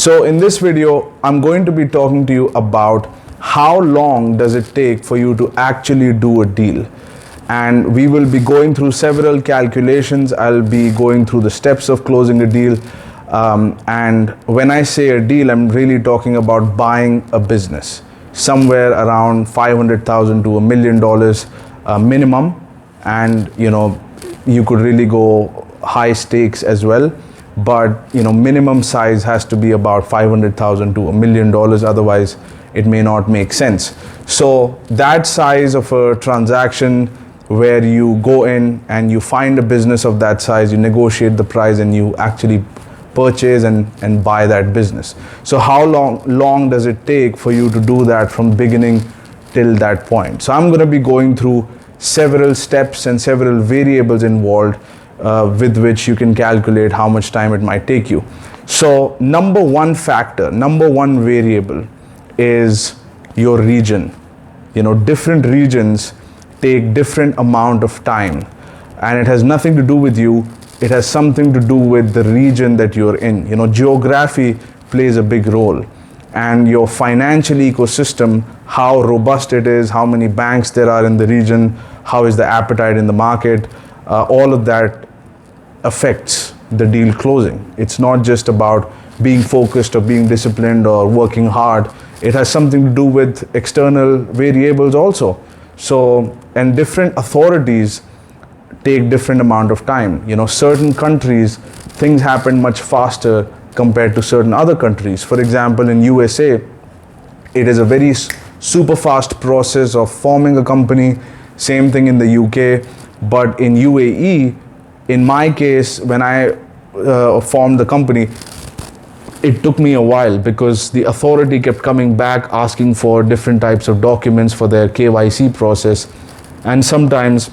So in this video, I'm going to be talking to you about how long does it take for you to actually do a deal. And we will be going through several calculations. I'll be going through the steps of closing a deal. And when I say a deal, I'm really talking about buying a business, somewhere around $500,000 to $1 million minimum. And you could really go high stakes as well. But minimum size has to be about $500,000 to $1 million, otherwise it may not make sense. So that size of a transaction where you go in and you find a business of that size, you negotiate the price and you actually purchase and buy that business. So how long does it take for you to do that from beginning till that point? So I'm going to be going through several steps and several variables involved with which you can calculate how much time it might take you. So number one variable is your region. Different regions take different amount of time, and it has nothing to do with you. It has something to do with the region that you're in. Geography plays a big role, and your financial ecosystem, how robust it is, how many banks there are in the region, how is the appetite in the market, all of that affects the deal closing. It's not just about being focused or being disciplined or working hard. It has something to do with external variables also. So, and different authorities take different amount of time. Certain countries, things happen much faster compared to certain other countries. For example, in USA, it is a very super fast process of forming a company. Same thing in the UK. But in UAE, in my case, when I formed the company, it took me a while because the authority kept coming back asking for different types of documents for their KYC process, and sometimes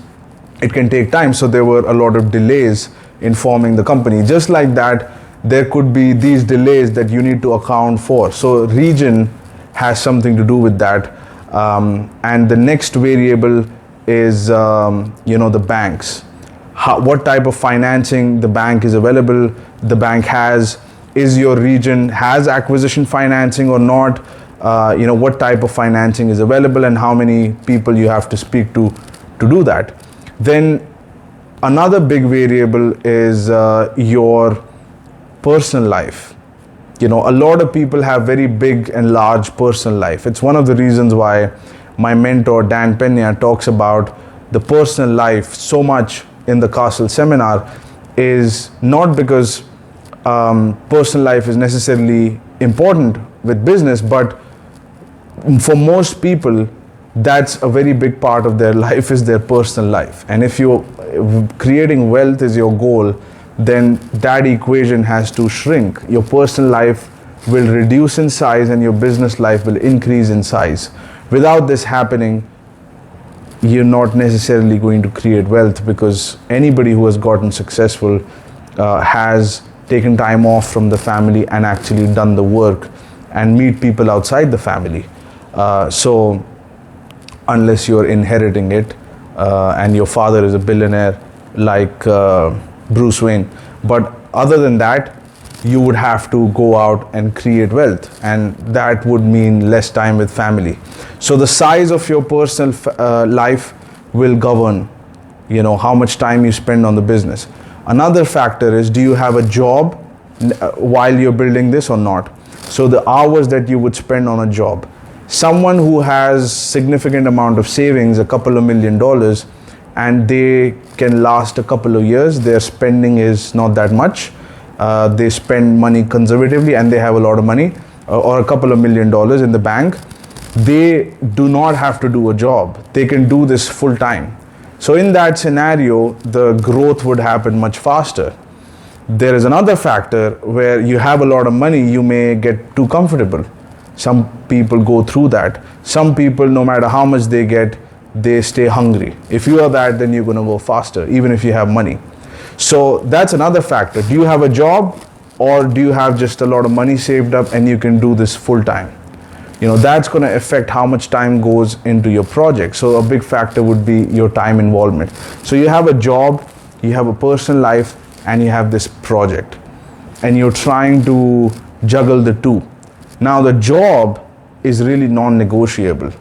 it can take time. So there were a lot of delays in forming the company. Just like that, there could be these delays that you need to account for. So region has something to do with that. And the next variable is the banks. What type of financing the bank is available, the bank has. Is your region has acquisition financing or not? What type of financing is available and how many people you have to speak to do that. Then another big variable is your personal life. A lot of people have very big and large personal life. It's one of the reasons why my mentor Dan Pena talks about the personal life so much in the Castle seminar, is not because personal life is necessarily important with business, but for most people, that's a very big part of their life, is their personal life. And if you're creating wealth is your goal, then that equation has to shrink. Your personal life will reduce in size and your business life will increase in size. Without this happening, you're not necessarily going to create wealth, because anybody who has gotten successful has taken time off from the family and actually done the work and meet people outside the family. So unless you're inheriting it and your father is a billionaire like Bruce Wayne, but other than that, you would have to go out and create wealth, and that would mean less time with family. So the size of your personal life will govern how much time you spend on the business. Another factor is, do you have a job while you're building this or not? So the hours that you would spend on a job. Someone who has significant amount of savings, a couple of $1 million, and they can last a couple of years, their spending is not that much. They spend money conservatively and they have a lot of money, or a couple of $1 million in the bank. They do not have to do a job. They can do this full time. So in that scenario, the growth would happen much faster. There is another factor where you have a lot of money, you may get too comfortable. Some people go through that. Some people, no matter how much they get, they stay hungry. If you are that, then you're going to go faster, even if you have money. So that's another factor. Do you have a job, or do you have just a lot of money saved up and you can do this full time? That's going to affect how much time goes into your project. So a big factor would be your time involvement. So you have a job, you have a personal life, and you have this project, and you're trying to juggle the two. Now the job is really non-negotiable.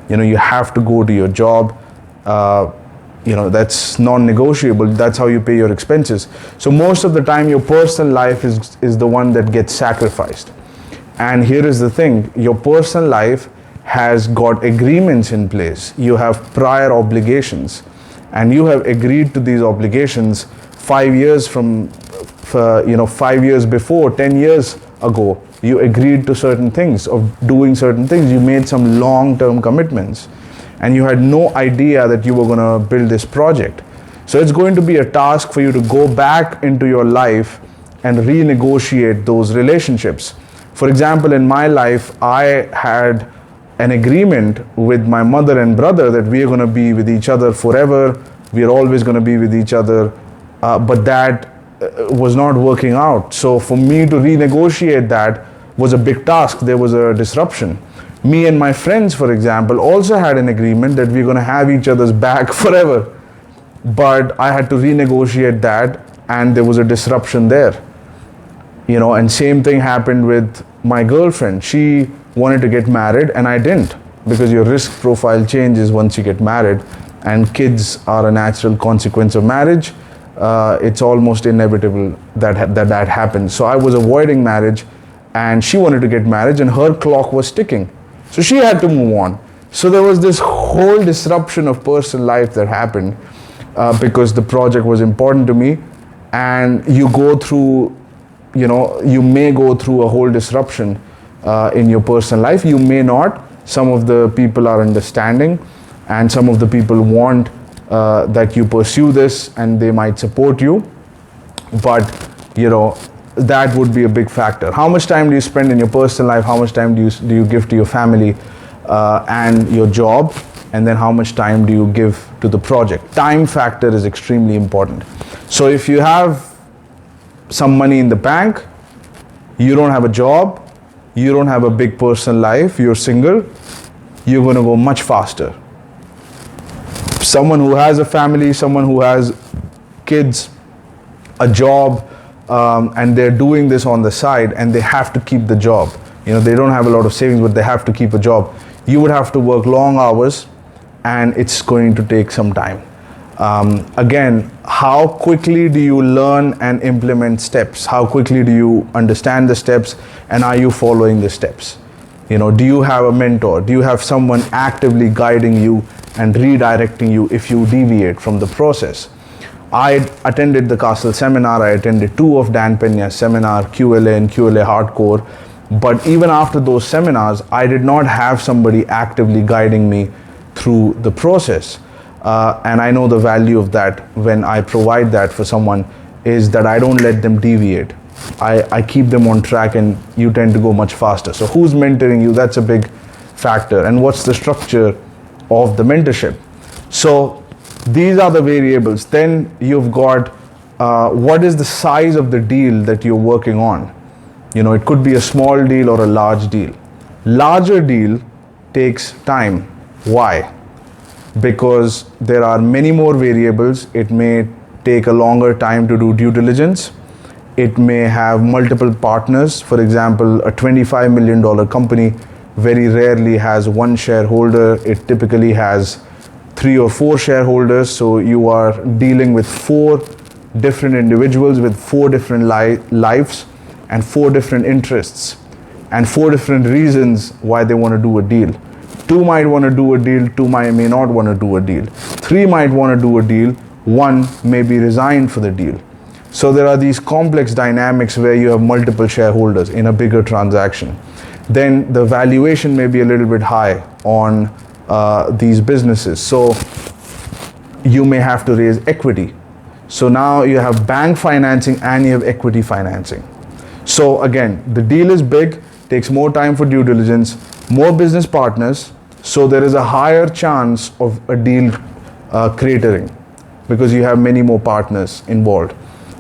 You have to go to your job. That's non-negotiable. That's how you pay your expenses. So most of the time your personal life is the one that gets sacrificed. And here is the thing, your personal life has got agreements in place. You have prior obligations, and you have agreed to these obligations 5 years 5 years before, 10 years ago. You agreed to certain things, of doing certain things. You made some long-term commitments, and you had no idea that you were going to build this project. So it's going to be a task for you to go back into your life and renegotiate those relationships. For example, in my life, I had an agreement with my mother and brother that we are going to be with each other forever. We are always going to be with each other. But that was not working out. So for me to renegotiate that was a big task. There was a disruption. Me and my friends, for example, also had an agreement that we're going to have each other's back forever. But I had to renegotiate that, and there was a disruption there. And same thing happened with my girlfriend. She wanted to get married and I didn't, because your risk profile changes once you get married, and kids are a natural consequence of marriage. It's almost inevitable that happens. So I was avoiding marriage, and she wanted to get married, and her clock was ticking. So she had to move on. So there was this whole disruption of personal life that happened because the project was important to me. And you go through, you may go through a whole disruption in your personal life. You may not. Some of the people are understanding, and some of the people want that you pursue this, and they might support you. But, that would be a big factor. How much time do you spend in your personal life? How much time do you give to your family and your job? And then how much time do you give to the project? Time factor is extremely important. So if you have some money in the bank, you don't have a job, you don't have a big personal life, you're single, you're going to go much faster. Someone who has a family, someone who has kids, a job, and they're doing this on the side, and they have to keep the job. They don't have a lot of savings, but they have to keep a job. You would have to work long hours, and it's going to take some time. Again, how quickly do you learn and implement steps? How quickly do you understand the steps, and are you following the steps? Do you have a mentor? Do you have someone actively guiding you and redirecting you if you deviate from the process? I attended the Castle seminar. I attended 2 of Dan Peña's seminar, QLA and QLA Hardcore. But even after those seminars, I did not have somebody actively guiding me through the process. And I know the value of that when I provide that for someone, is that I don't let them deviate. I keep them on track, and you tend to go much faster. So who's mentoring you? That's a big factor. And what's the structure of the mentorship? So these are the variables. Then you've got what is the size of the deal that you're working on. It could be a small deal or a large deal. Larger deal takes time. Why? Because there are many more variables. It may take a longer time to do due diligence. It may have multiple partners. For example, a $25 million company very rarely has one shareholder. It typically has 3 or 4 shareholders. So you are dealing with 4 different individuals with 4 different lives and 4 different interests and 4 different reasons why they want to do a deal. 2 might want to do a deal, 2 may not want to do a deal. 3 might want to do a deal, 1 may be resigned for the deal. So there are these complex dynamics where you have multiple shareholders in a bigger transaction. Then the valuation may be a little bit high on these businesses. So you may have to raise equity. So now you have bank financing and you have equity financing. So again, the deal is big, takes more time for due diligence, more business partners, so there is a higher chance of a deal cratering because you have many more partners involved.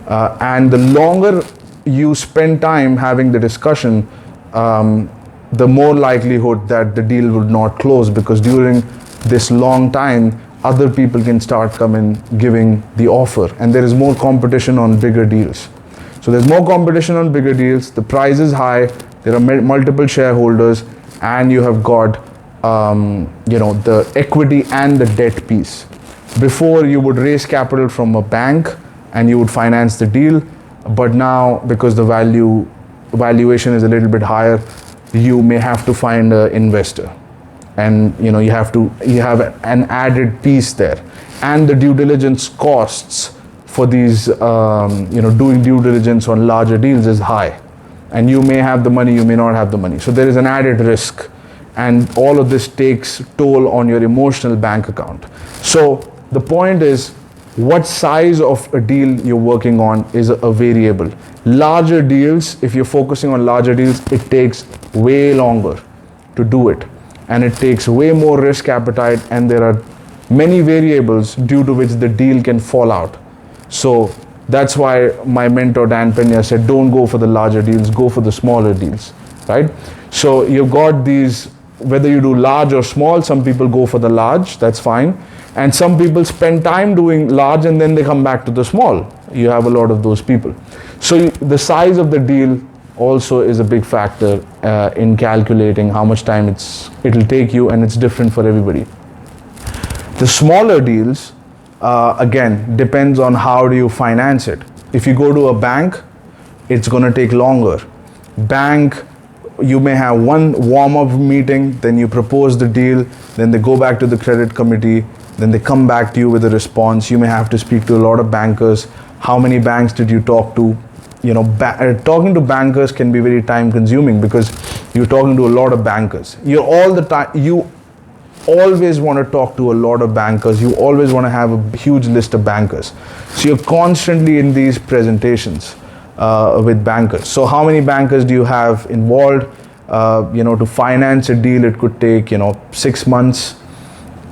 And the longer you spend time having the discussion, the more likelihood that the deal would not close, because during this long time, other people can start coming giving the offer, and there is more competition on bigger deals. So there's more competition on bigger deals, the price is high, there are multiple shareholders, and you have got the equity and the debt piece. Before, you would raise capital from a bank and you would finance the deal, but now, because the valuation is a little bit higher, you may have to find an investor, and you have an added piece there, and the due diligence costs for these doing due diligence on larger deals is high, and you may have the money, you may not have the money, so there is an added risk, and all of this takes toll on your emotional bank account. So the point is, what size of a deal you're working on is a variable. Larger deals, if you're focusing on larger deals, it takes way longer to do it, and it takes way more risk appetite, and there are many variables due to which the deal can fall out. So that's why my mentor Dan Pena said, don't go for the larger deals, go for the smaller deals, right? So you've got these, whether you do large or small, some people go for the large, that's fine. And some people spend time doing large and then they come back to the small. You have a lot of those people. So the size of the deal also is a big factor in calculating how much time it'll take you, and it's different for everybody. The smaller deals, again, depends on how do you finance it. If you go to a bank, it's going to take longer. Bank, you may have one warm-up meeting, then you propose the deal, then they go back to the credit committee, then they come back to you with a response. You may have to speak to a lot of bankers. How many banks did you talk to? Talking to bankers can be very time consuming because you're talking to a lot of bankers. You always want to talk to a lot of bankers. You always want to have a huge list of bankers. So you're constantly in these presentations with bankers. So how many bankers do you have involved? To finance a deal, it could take 6 months,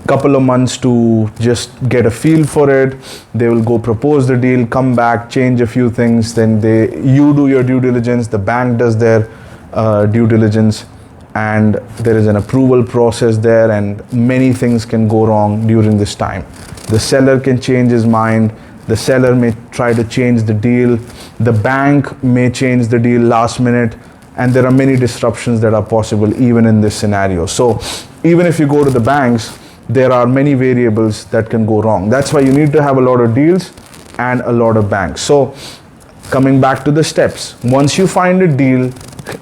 couple of months to just get a feel for it. They will go propose the deal, come back, change a few things, then you do your due diligence, the bank does their due diligence, and there is an approval process there, and many things can go wrong during this time. The seller can change his mind, the seller may try to change the deal, the bank may change the deal last minute, and there are many disruptions that are possible even in this scenario. So even if you go to the banks, there are many variables that can go wrong. That's why you need to have a lot of deals and a lot of banks. So coming back to the steps, once you find a deal,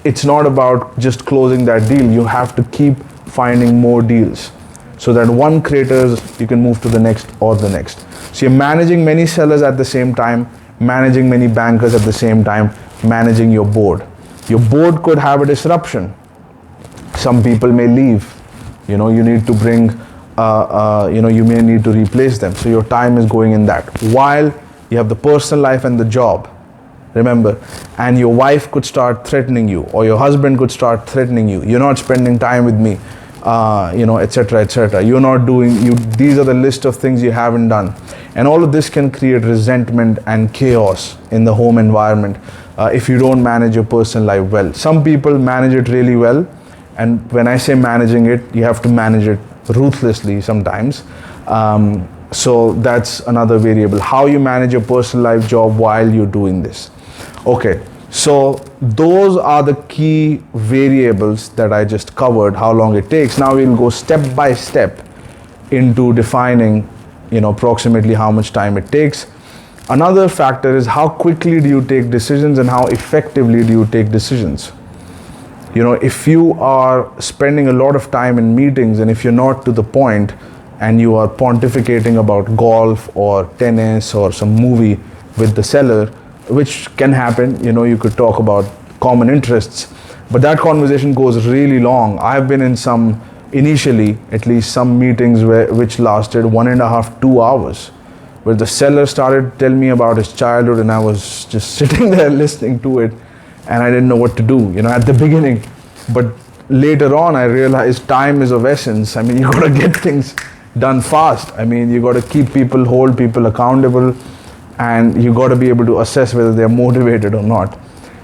it's not about just closing that deal. You have to keep finding more deals so that one craters, you can move to the next or the next. So you're managing many sellers at the same time, managing many bankers at the same time, managing your board. Your board could have a disruption. Some people may leave. You need to bring you may need to replace them. So your time is going in that. While you have the personal life and the job, remember, and your wife could start threatening you, or your husband could start threatening you. You're not spending time with me, etc., etc. You're not doing, these are the list of things you haven't done. And all of this can create resentment and chaos in the home environment if you don't manage your personal life well. Some people manage it really well. And when I say managing it, you have to manage it ruthlessly sometimes. So that's another variable. How you manage your personal life, job while you're doing this. Okay, so those are the key variables that I just covered, how long it takes. Now we'll go step by step into defining, approximately how much time it takes. Another factor is how quickly do you take decisions and how effectively do you take decisions. If you are spending a lot of time in meetings and if you're not to the point and you are pontificating about golf or tennis or some movie with the seller, which can happen, you could talk about common interests, but that conversation goes really long. I've been in initially at least some meetings which lasted 1.5 to 2 hours, where the seller started telling me about his childhood and I was just sitting there listening to it. And I didn't know what to do, at the beginning. But later on, I realized time is of essence. I mean, you got to get things done fast. I mean, you got to hold people accountable, and you got to be able to assess whether they're motivated or not.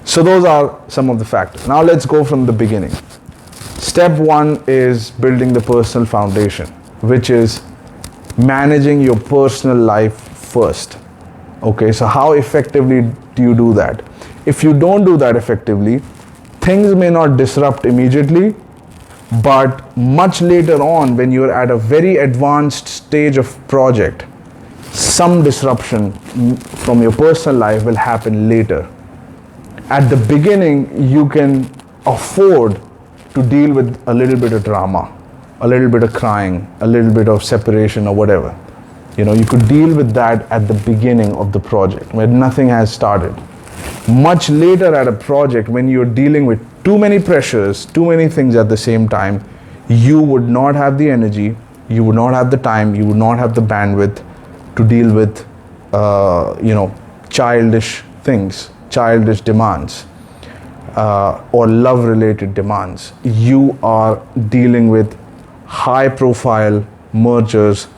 So those are some of the factors. Now let's go from the beginning. Step 1 is building the personal foundation, which is managing your personal life first. Okay, so how effectively do you do that? if you don't do that effectively, things may not disrupt immediately, but much later on, when you're at a very advanced stage of project, some disruption from your personal life will happen later. At the beginning, you can afford to deal with a little bit of drama, a little bit of crying, a little bit of separation or whatever. You could deal with that at the beginning of the project when nothing has started. Much later at a project, when you're dealing with too many pressures, too many things at the same time, you would not have the energy, you would not have the time, you would not have the bandwidth to deal with, childish things, childish demands, or love-related demands. You are dealing with high-profile mergers,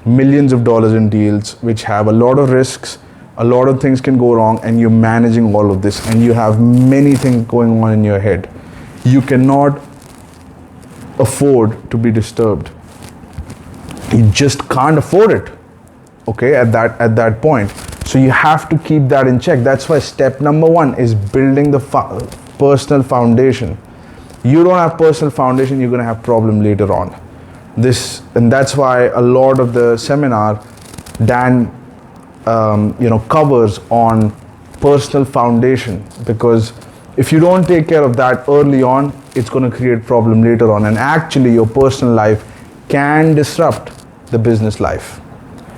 millions of dollars in deals, which have a lot of risks, a lot of things can go wrong, and you're managing all of this, and you have many things going on in your head. You cannot afford to be disturbed. You just can't afford it. Okay, at that point. So you have to keep that in check. That's why step number 1 is building the personal foundation. You don't have personal foundation, you're going to have problem later on. And that's why a lot of the seminar Dan covers on personal foundation, because if you don't take care of that early on, it's going to create problem later on, and actually your personal life can disrupt the business life.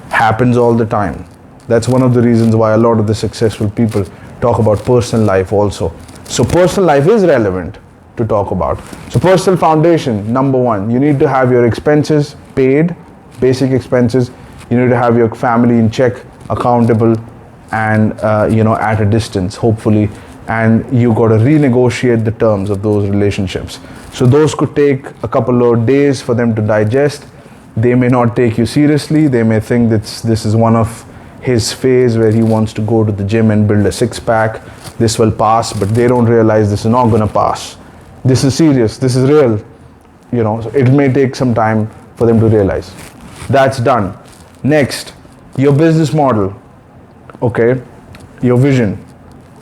Happens all the time. That's one of the reasons why a lot of the successful people talk about personal life also. So personal life is relevant to talk about. So personal foundation, number 1, you need to have your expenses paid, basic expenses. You need to have your family in check, accountable, and at a distance, hopefully. And you got to renegotiate the terms of those relationships. So those could take a couple of days for them to digest. They may not take you seriously. They may think that this is one of his phase where he wants to go to the gym and build a six-pack. This will pass, but they don't realize this is not going to pass. This is serious. This is real. So it may take some time for them to realize. That's done. Next, your business model. Okay, your vision.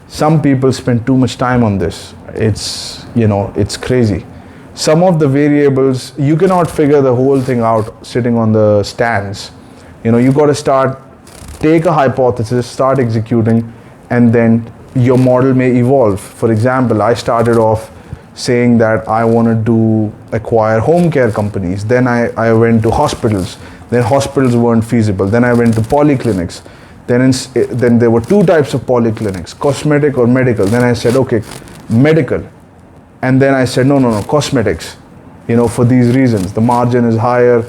Some people spend too much time on this. It's crazy. Some of the variables, you cannot figure the whole thing out sitting on the stands. You got to take a hypothesis, start executing, and then your model may evolve. For example, I started off saying that I wanted to acquire home care companies. Then I went to hospitals. Then hospitals weren't feasible. Then I went to polyclinics. Then there were 2 types of polyclinics, cosmetic or medical. Then I said, okay, medical. And then I said, no, cosmetics. For these reasons, the margin is higher,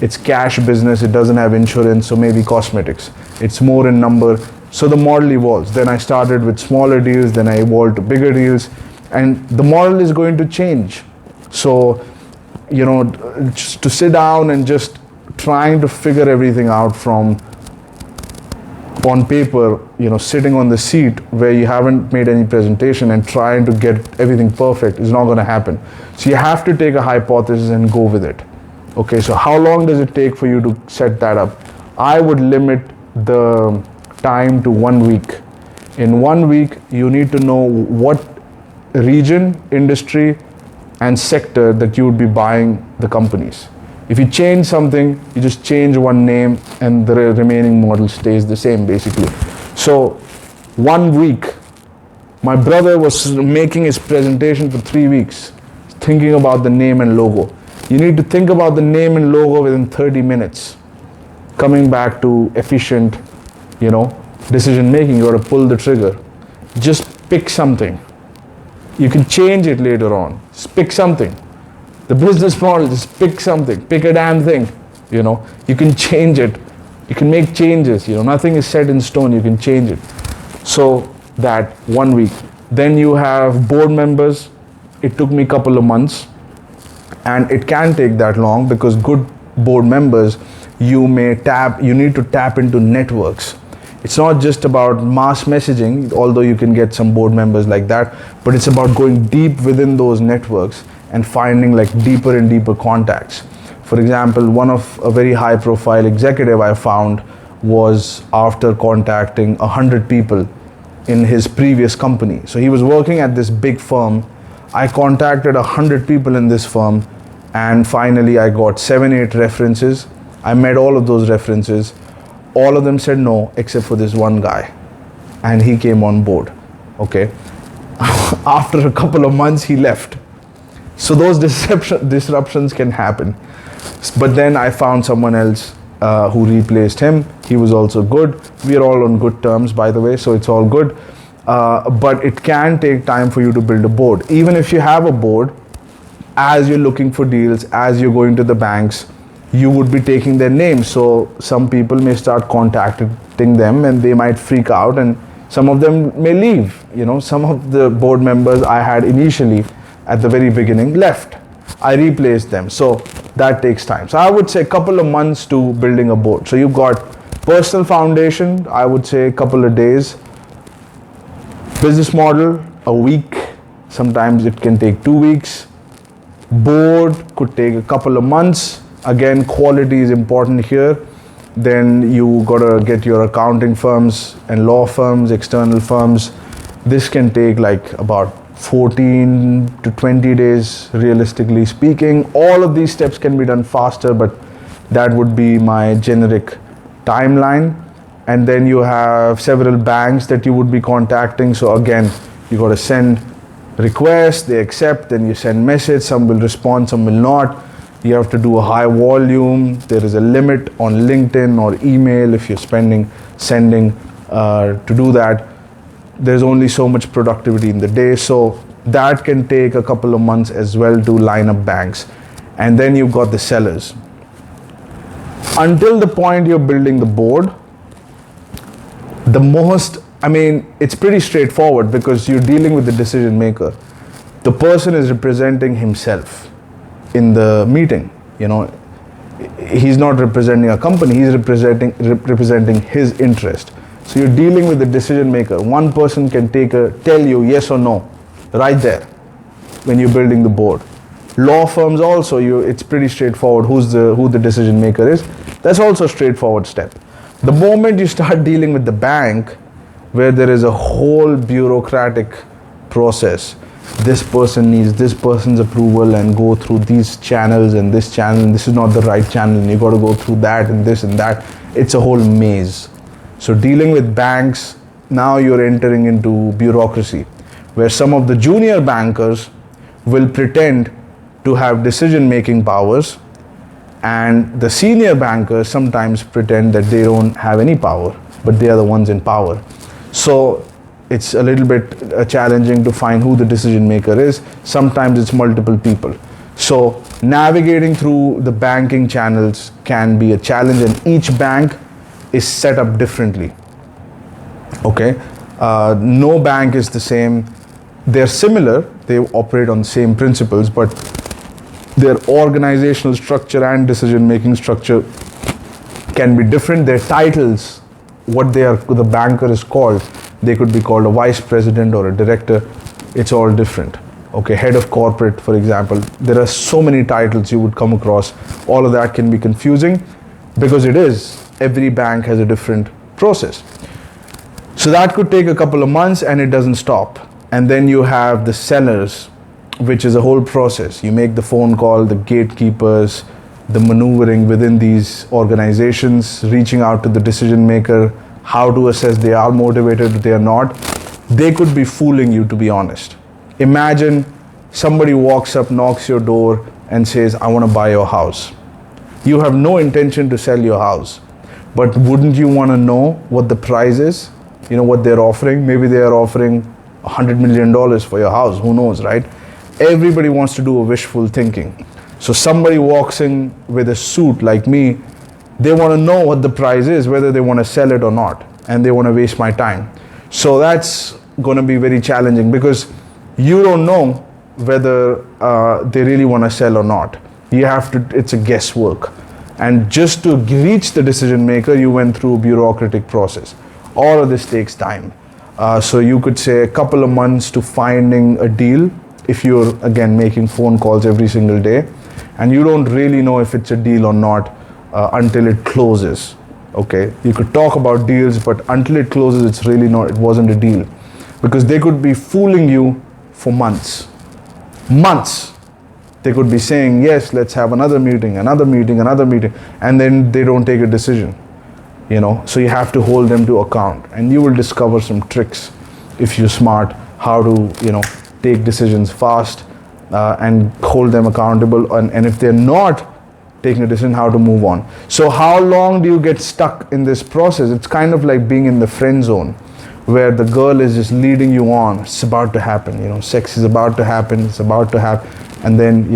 it's cash business, it doesn't have insurance, so maybe cosmetics. It's more in number. So the model evolves. Then I started with smaller deals, then I evolved to bigger deals, and the model is going to change. So, just to sit down and just trying to figure everything out from on paper, sitting on the seat where you haven't made any presentation and trying to get everything perfect is not going to happen. So you have to take a hypothesis and go with it. Okay, so how long does it take for you to set that up? I would limit the time to 1 week. In 1 week, you need to know what region, industry, and sector that you would be buying the companies. If you change something, you just change one name and the remaining model stays the same basically. So 1 week, my brother was making his presentation for 3 weeks, thinking about the name and logo. You need to think about the name and logo within 30 minutes. Coming back to efficient, decision making, you got to pull the trigger. Just pick something. You can change it later on. Just pick something. The business model, just pick something, pick a damn thing, you can change it, you can make changes, nothing is set in stone, you can change it. So that 1 week. Then you have board members. It took me a couple of months, and it can take that long because good board members, you need to tap into networks. It's not just about mass messaging, although you can get some board members like that, but it's about going deep within those networks and finding deeper and deeper contacts. For example, a very high profile executive I found was, after contacting 100 people in his previous company. So he was working at this big firm. I contacted 100 people in this firm, and finally I got 7-8 references. I met all of those references. All of them said no, except for this one guy, and he came on board. Okay. After a couple of months, he left. So those disruptions can happen. But then I found someone else who replaced him. He was also good. We are all on good terms, by the way, so it's all good. But it can take time for you to build a board. Even if you have a board, as you're looking for deals, as you're going to the banks, you would be taking their names. So some people may start contacting them, and they might freak out, and some of them may leave. Some of the board members I had initially at the very beginning left. I replaced them. So that takes time. So I would say a couple of months to building a board. So you've got personal foundation, I would say a couple of days. Business model, a week. Sometimes it can take 2 weeks. Board could take a couple of months. Again, quality is important here. Then you gotta get your accounting firms and law firms, external firms. This can take like about 14 to 20 days, realistically speaking. All of these steps can be done faster, but that would be my generic timeline. And then you have several banks that you would be contacting. So again, you got to send requests, they accept, then you send message, some will respond, some will not. You have to do a high volume. There is a limit on LinkedIn or email if you're sending to do that. There's only so much productivity in the day. So that can take a couple of months as well to line up banks. And then you've got the sellers. Until the point you're building the board, it's pretty straightforward because you're dealing with the decision maker. The person is representing himself in the meeting. He's not representing a company, he's representing his interest. So you're dealing with the decision maker. One person can tell you yes or no right there when you're building the board. Law firms also, it's pretty straightforward who the decision maker is. That's also a straightforward step. The moment you start dealing with the bank, where there is a whole bureaucratic process, this person needs this person's approval and go through these channels and this channel, and this is not the right channel, and you got to go through that and this and that. It's a whole maze. So dealing with banks, now you're entering into bureaucracy, where some of the junior bankers will pretend to have decision-making powers, and the senior bankers sometimes pretend that they don't have any power, but they are the ones in power. So it's a little bit challenging to find who the decision maker is. Sometimes it's multiple people. So navigating through the banking channels can be a challenge, and each bank is set up differently. Okay, no bank is the same. They're similar, they operate on the same principles, but their organizational structure and decision-making structure can be different. Their titles, the banker is called, they could be called a vice president or a director. It's all different. Okay, head of corporate, for example. There are so many titles you would come across. All of that can be confusing because every bank has a different process. So that could take a couple of months, and it doesn't stop. And then you have the sellers, which is a whole process. You make the phone call, the gatekeepers, the maneuvering within these organizations, reaching out to the decision maker, how to assess they are motivated, they are not. They could be fooling you, to be honest. Imagine somebody walks up, knocks your door and says, I want to buy your house. You have no intention to sell your house, but wouldn't you want to know what the price is? What they're offering? Maybe they are offering $100 million for your house. Who knows, right? Everybody wants to do a wishful thinking. So somebody walks in with a suit like me, they want to know what the price is, whether they want to sell it or not, and they want to waste my time. So that's going to be very challenging because you don't know whether they really want to sell or not. It's a guesswork. And just to reach the decision maker, you went through a bureaucratic process. All of this takes time. So you could say a couple of months to finding a deal if you're, again, making phone calls every single day, and you don't really know if it's a deal or not until it closes. Okay, you could talk about deals, but until it closes, it wasn't a deal. because they could be fooling you for months. Months. They could be saying, yes, let's have another meeting, and then they don't take a decision. So you have to hold them to account, and you will discover some tricks if you're smart, how to take decisions fast and hold them accountable, and if they're not taking a decision, how to move on. So how long do you get stuck in this process? It's kind of like being in the friend zone, where the girl is just leading you on. It's about to happen, sex is about to happen, it's about to happen, and then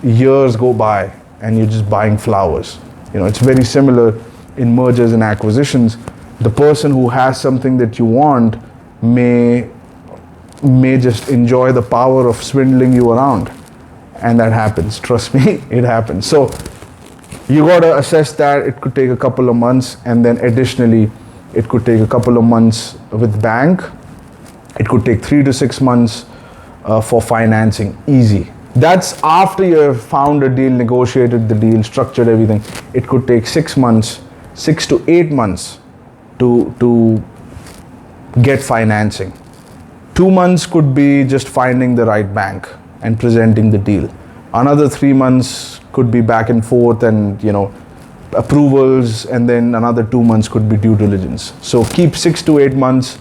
years go by and you're just buying flowers. It's very similar in mergers and acquisitions. The person who has something that you want may just enjoy the power of swindling you around, and that happens. Trust me, it happens. So you got to assess that. It could take a couple of months, and then additionally it could take a couple of months with bank. It could take 3 to 6 months for financing. Easy. That's after you have found a deal, negotiated the deal, structured everything. It could take 6 months, 6 to 8 months to get financing. 2 months could be just finding the right bank and presenting the deal. Another 3 months could be back and forth and approvals, and then another 2 months could be due diligence. So keep 6 to 8 months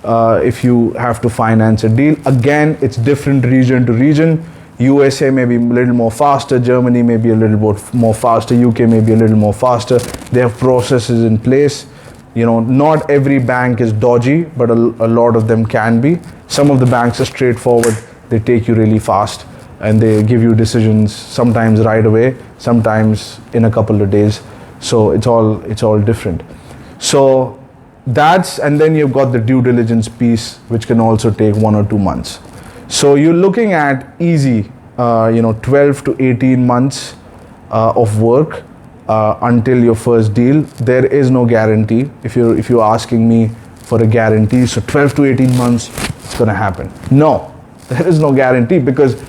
if you have to finance a deal. Again, it's different region to region. USA may be a little more faster, Germany may be a little bit more faster, UK may be a little more faster. They have processes in place. Not every bank is dodgy, but a lot of them can be. Some of the banks are straightforward. They take you really fast and they give you decisions sometimes right away, sometimes in a couple of days. So it's all different. So and then you've got the due diligence piece, which can also take 1 or 2 months. So you're looking at easy, 12 to 18 months of work until your first deal. There is no guarantee. If you're asking me for a guarantee, so 12 to 18 months, it's going to happen. No, there is no guarantee, because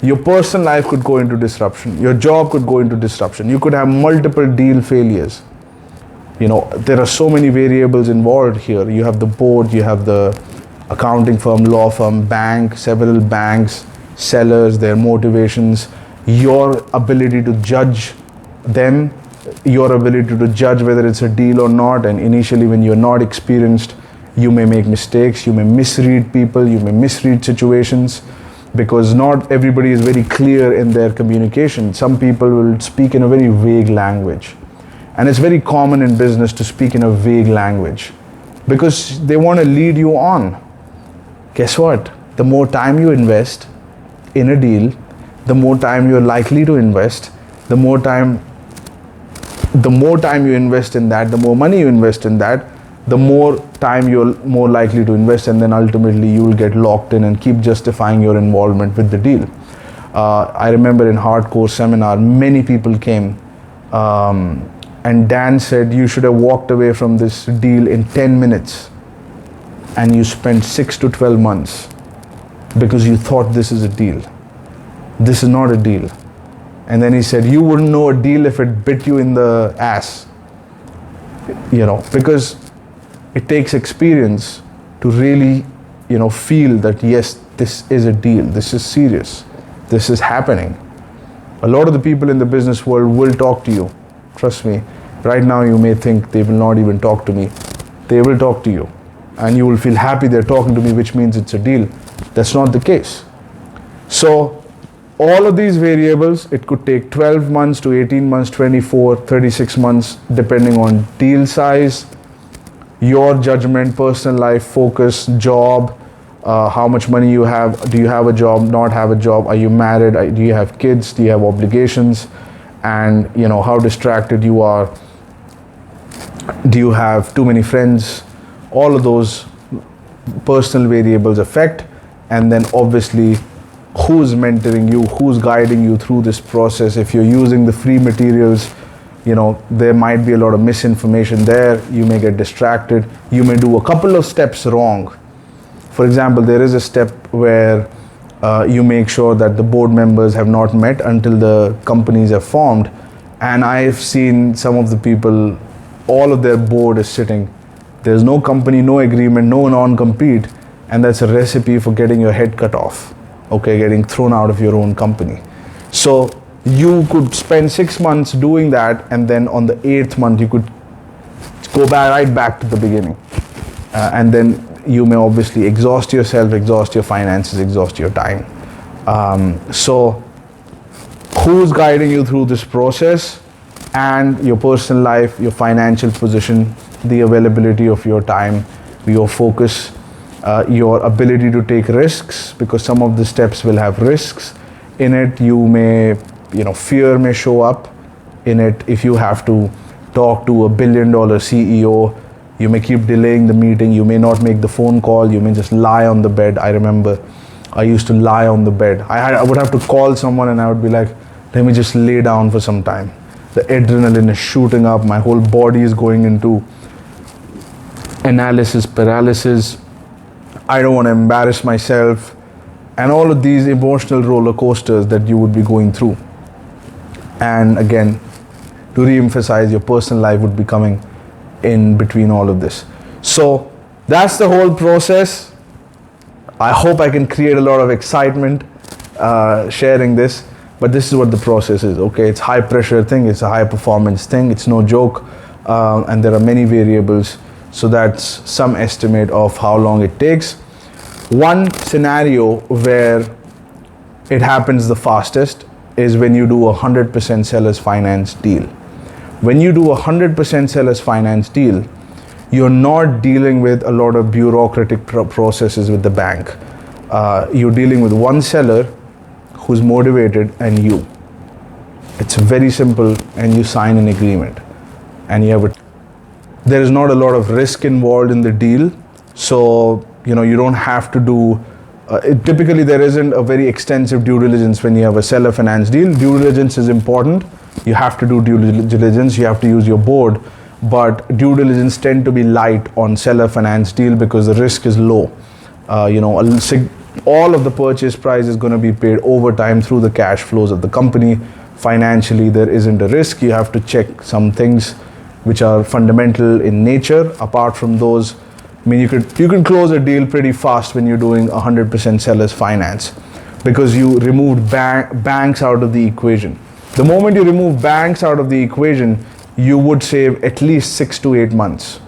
your personal life could go into disruption. Your job could go into disruption. You could have multiple deal failures. There are so many variables involved here. You have the board, you have the accounting firm, law firm, bank, several banks, sellers, their motivations, your ability to judge them, your ability to judge whether it's a deal or not. And initially, when you're not experienced, you may make mistakes, you may misread people, you may misread situations, because not everybody is very clear in their communication. Some people will speak in a very vague language, and it's very common in business to speak in a vague language because they want to lead you on. Guess what? The more time you invest in a deal, the more time you're likely to invest. The more time you invest in that, the more money you invest in that, the more time you're more likely to invest, and then ultimately you will get locked in and keep justifying your involvement with the deal. I remember in hardcore seminar, many people came and Dan said, you should have walked away from this deal in 10 minutes. And you spent 6 to 12 months because you thought this is a deal. This is not a deal. And then he said, you wouldn't know a deal if it bit you in the ass. Because it takes experience to really, feel that yes, this is a deal. This is serious. This is happening. A lot of the people in the business world will talk to you. Trust me. Right now you may think they will not even talk to me. They will talk to you. And you will feel happy they're talking to me, which means it's a deal. That's not the case. So all of these variables, it could take 12 months to 18 months, 24, 36 months, depending on deal size, your judgment, personal life, focus, job, how much money you have, do you have a job, not have a job, are you married, do you have kids, do you have obligations, and how distracted you are, do you have too many friends. All of those personal variables affect, and then obviously who's mentoring you, who's guiding you through this process. If you're using the free materials, there might be a lot of misinformation there. You may get distracted. You may do a couple of steps wrong. For example, there is a step where you make sure that the board members have not met until the companies are formed. And I've seen some of the people, all of their board is sitting. There's no company, no agreement, no non-compete. and that's a recipe for getting your head cut off, okay, getting thrown out of your own company. So you could spend 6 months doing that, and then on the 8th month you could go right back to the beginning, and then you may obviously exhaust yourself, exhaust your finances, exhaust your time. So who's guiding you through this process? And your personal life, your financial position, the availability of your time, your focus, your ability to take risks, because some of the steps will have risks in it. You may, fear may show up in it. If you have to talk to a $1 billion CEO, you may keep delaying the meeting, you may not make the phone call, you may just lie on the bed. I remember I used to lie on the bed. I would have to call someone and I would be like, let me just lay down for some time. The adrenaline is shooting up, my whole body is going into analysis paralysis. I don't want to embarrass myself, and all of these emotional roller coasters that you would be going through. And again, to re-emphasize, your personal life would be coming in between all of this. So that's the whole process. I hope I can create a lot of excitement sharing this. But this is what the process is, okay? It's high pressure thing, it's a high performance thing, it's no joke, and there are many variables. So that's some estimate of how long it takes. One scenario where it happens the fastest is when you do a 100% seller's finance deal. When you do a 100% seller's finance deal, you're not dealing with a lot of bureaucratic processes with the bank. You're dealing with one seller who's motivated and you. It's very simple, and you sign an agreement and you have it. There is not a lot of risk involved in the deal, so you don't have to do typically there isn't a very extensive due diligence when you have a seller finance deal. Due diligence is important. You have to do due diligence, you have to use your board, but due diligence tend to be light on seller finance deal because the risk is low. All of the purchase price is going to be paid over time through the cash flows of the company. Financially, there isn't a risk. You have to check some things which are fundamental in nature. Apart from those, you can close a deal pretty fast when you're doing 100% seller's finance, because you removed banks out of the equation. The moment you remove banks out of the equation, you would save at least 6 to 8 months,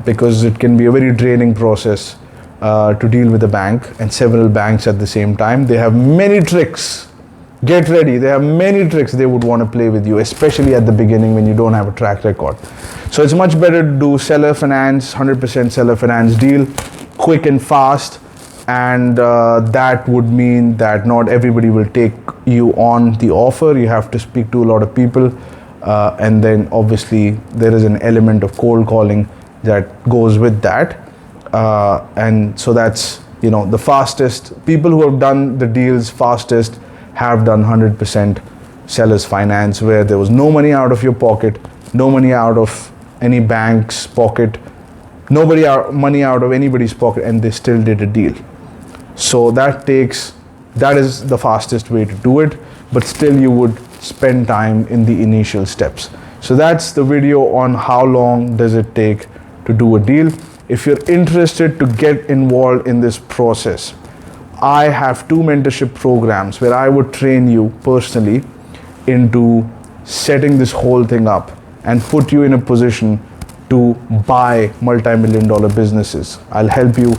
because it can be a very draining process to deal with a bank and several banks at the same time. They have many tricks. Get ready. They have many tricks they would want to play with you, especially at the beginning when you don't have a track record. So it's much better to do seller finance, 100% seller finance deal, quick and fast. And that would mean that not everybody will take you on the offer. You have to speak to a lot of people. And then obviously there is an element of cold calling that goes with that. And so that's, the fastest. People who have done the deals fastest have done 100% seller's finance, where there was no money out of your pocket, no money out of any bank's pocket, money out of anybody's pocket, and they still did a deal. So that is the fastest way to do it, but still you would spend time in the initial steps. So that's the video on how long does it take to do a deal. If you're interested to get involved in this process, I have 2 mentorship programs where I would train you personally into setting this whole thing up and put you in a position to buy multi-million-dollar businesses. I'll help you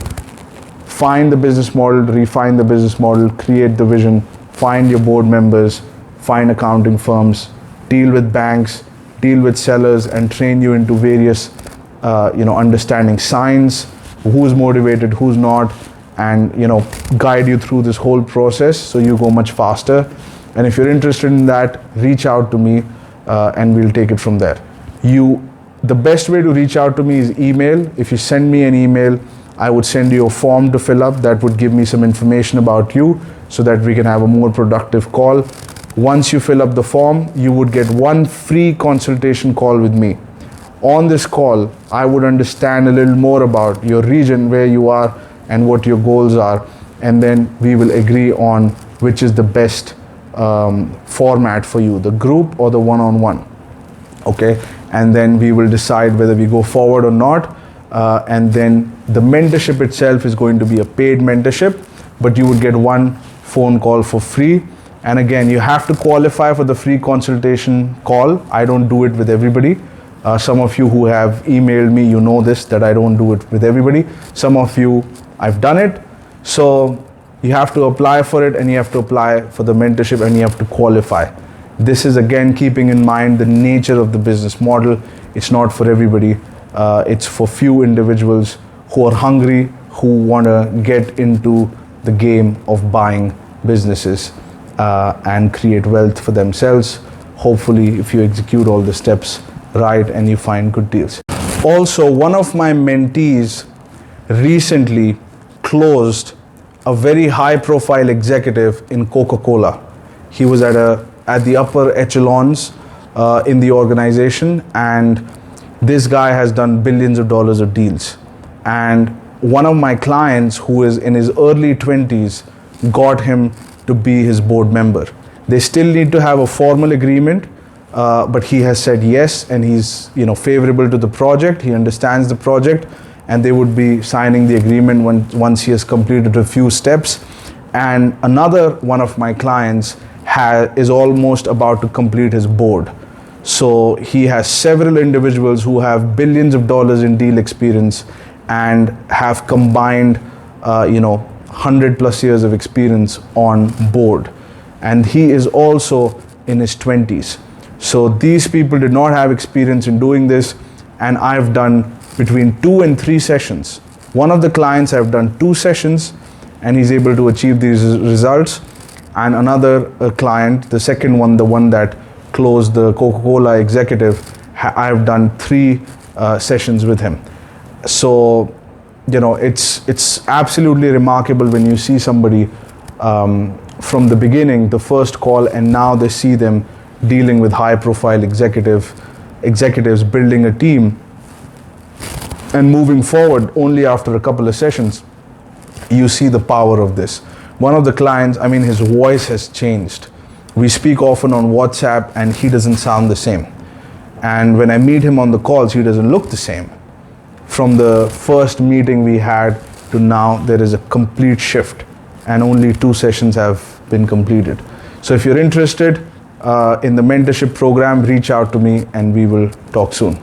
find the business model, refine the business model, create the vision, find your board members, find accounting firms, deal with banks, deal with sellers, and train you into various understanding signs, who's motivated, who's not, and guide you through this whole process so you go much faster. And if you're interested in that, reach out to me and we'll take it from there. The best way to reach out to me is email. If you send me an email, I would send you a form to fill up that would give me some information about you so that we can have a more productive call. Once you fill up the form, you would get 1 free consultation call with me. On this call, I would understand a little more about your region, where you are and what your goals are, and then we will agree on which is the best format for you, the group or the one-on-one. Okay, and then we will decide whether we go forward or not. and then the mentorship itself is going to be a paid mentorship, but you would get one phone call for free. And again, you have to qualify for the free consultation call. I don't do it with everybody. Some of you who have emailed me, you know this, that I don't do it with everybody. Some of you, I've done it. So you have to apply for it, and you have to apply for the mentorship, and you have to qualify. This is again keeping in mind the nature of the business model. It's not for everybody. It's for few individuals who are hungry, who want to get into the game of buying businesses and create wealth for themselves. Hopefully, if you execute all the steps right and you find good deals. Also, one of my mentees recently closed a very high profile executive in Coca-Cola. He was at the upper echelons in the organization, and this guy has done billions of dollars of deals. And one of my clients, who is in his early 20s, got him to be his board member. They still need to have a formal agreement, but he has said yes, and he's favorable to the project. He understands the project, and they would be signing the agreement once he has completed a few steps. And another one of my clients is almost about to complete his board. So he has several individuals who have billions of dollars in deal experience and have combined 100+ years of experience on board, and he is also in his 20s. So these people did not have experience in doing this, and I've done between 2 and 3 sessions. One of the clients, I've done 2 sessions, and he's able to achieve these results. And another client, the second one, the one that closed the Coca-Cola executive, I've done 3 sessions with him. So it's absolutely remarkable when you see somebody from the beginning, the first call, and now they see them dealing with high profile executives, building a team and moving forward only after a couple of sessions. You see the power of this. One of the clients, his voice has changed. We speak often on WhatsApp, and he doesn't sound the same. And when I meet him on the calls, he doesn't look the same. From the first meeting we had to now, there is a complete shift, and only 2 sessions have been completed. So if you're interested in the mentorship program, reach out to me and we will talk soon.